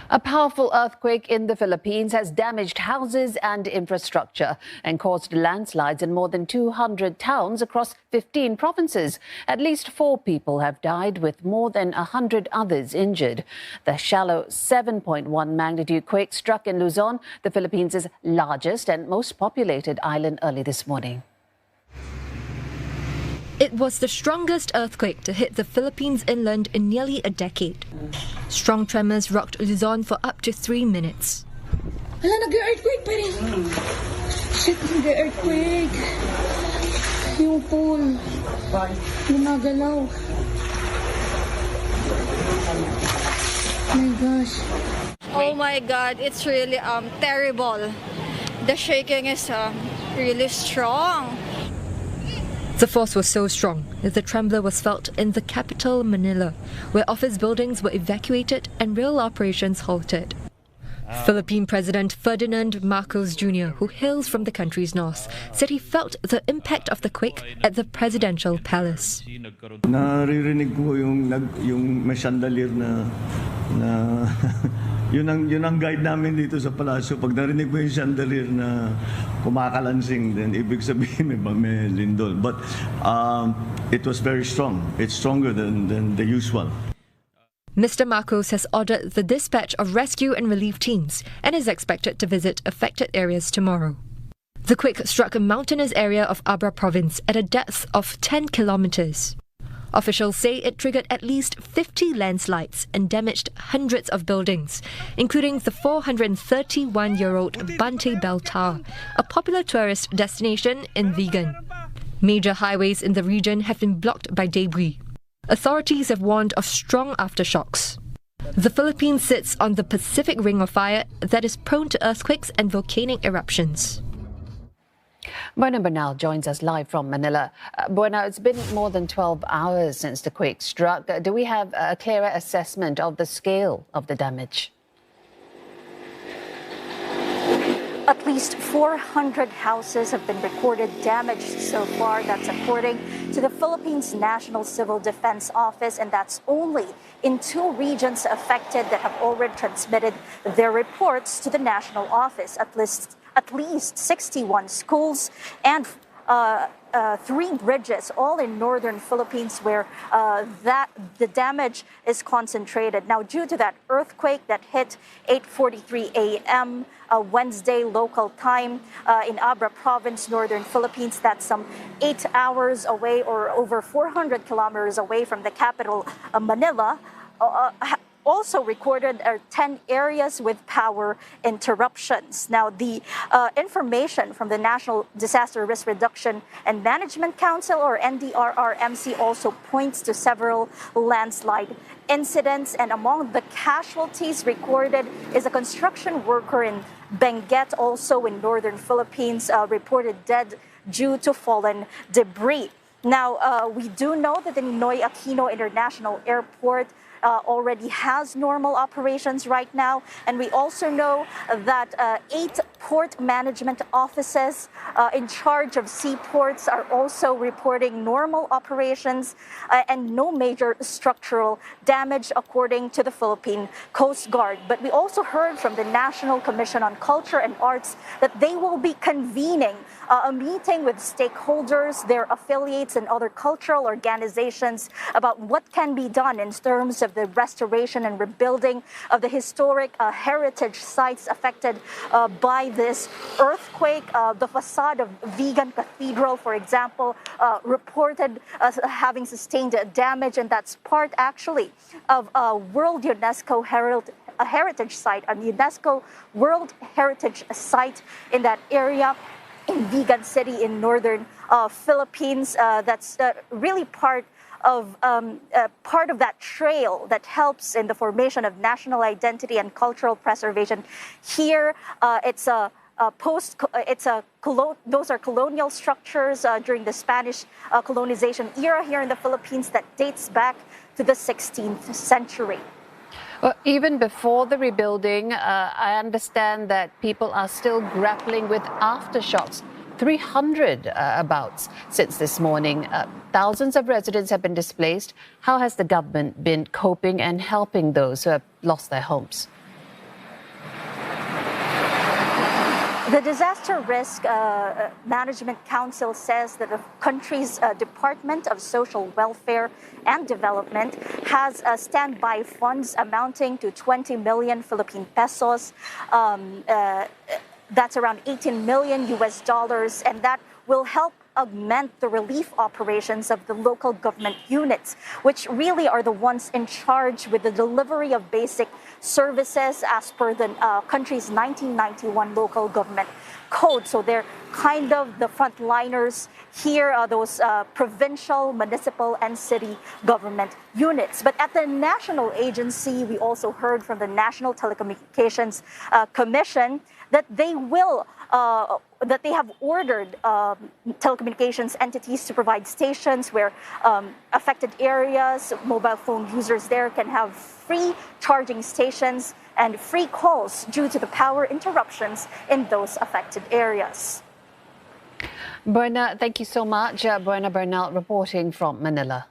A powerful earthquake in the Philippines has damaged houses and infrastructure and caused landslides in more than 200 towns across 15 provinces. At least 4 people have died, with more than 100 others injured. The shallow 7.1 magnitude quake struck in Luzon, the Philippines' largest and most populated island, early this morning. It was the strongest earthquake to hit the Philippines inland in nearly a decade. Strong tremors rocked Luzon for up to 3 minutes. Hala, nag-earthquake pa rin. Shit, nag-earthquake. Yung pool. Gumagalaw. My gosh. Oh my God, it's really terrible. The shaking is really strong. The force was so strong that the tremor was felt in the capital, Manila, where office buildings were evacuated and rail operations halted. Philippine President Ferdinand Marcos Jr., who hails from the country's north, said he felt the impact of the quake at the presidential palace. Naririnig ko yung may chandelier na yun ang guide namin dito sa palasyo. Pag narinig mo yung chandelier na kumakalansing, then ibig sabihin may lindol. But it was very strong. It's stronger than the usual. Mr. Marcos has ordered the dispatch of rescue and relief teams and is expected to visit affected areas tomorrow. The quake struck a mountainous area of Abra province at a depth of 10 kilometers. Officials say it triggered at least 50 landslides and damaged hundreds of buildings, including the 431-year-old Bante Bell Tower, a popular tourist destination in Vigan. Major highways in the region have been blocked by debris. Authorities have warned of strong aftershocks. The Philippines sits on the Pacific Ring of Fire that is prone to earthquakes and volcanic eruptions. Buena Bernal joins us live from Manila. Buena, it's been more than 12 hours since the quake struck. Do we have a clearer assessment of the scale of the damage? At least 400 houses have been recorded damaged so far. That's according to the Philippines National Civil Defense Office, and that's only in 2 regions affected that have already transmitted their reports to the national office. At least 61 schools and 3 bridges, all in northern Philippines, where the damage is concentrated. Now, due to that earthquake that hit 8:43 a.m. Wednesday local time in Abra province, northern Philippines, that's some 8 hours away or over 400 kilometers away from the capital, Manila, also recorded 10 areas with power interruptions. Now, the information from the National Disaster Risk Reduction and Management Council, or NDRRMC, also points to several landslide incidents, and among the casualties recorded is a construction worker in Benguet, also in northern Philippines, reported dead due to fallen debris. Now, we do know that the Ninoy Aquino International Airport already has normal operations right now, and we also know that 8 port management offices in charge of seaports are also reporting normal operations and no major structural damage, according to the Philippine Coast Guard. But we also heard from the National Commission on Culture and Arts that they will be convening a meeting with stakeholders, their affiliates, and other cultural organizations about what can be done in terms of the restoration and rebuilding of the historic heritage sites affected by this earthquake. The facade of Vigan Cathedral, for example, reported having sustained damage, and that's part actually of a World UNESCO heritage site, a UNESCO World Heritage Site in that area in Vigan City in northern Philippines. That's really part of that trail that helps in the formation of national identity and cultural preservation. Here, those are colonial structures during the Spanish colonization era here in the Philippines that dates back to the 16th century. Well, even before the rebuilding, I understand that people are still grappling with aftershocks. 300 abouts since this morning. Thousands of residents have been displaced. How has the government been coping and helping those who have lost their homes? The Disaster Risk Management Council says that the country's Department of Social Welfare and Development has standby funds amounting to 20 million Philippine pesos. That's around 18 million US dollars, and that will help augment the relief operations of the local government units, which really are the ones in charge with the delivery of basic services as per the country's 1991 local government code. So they're kind of the frontliners here, those provincial, municipal, and city government units. But at the national agency, we also heard from the National Telecommunications Commission that they will that they have ordered telecommunications entities to provide stations where affected areas, mobile phone users there can have free charging stations and free calls due to the power interruptions in those affected areas. Berna, thank you so much. Berna Bernal reporting from Manila.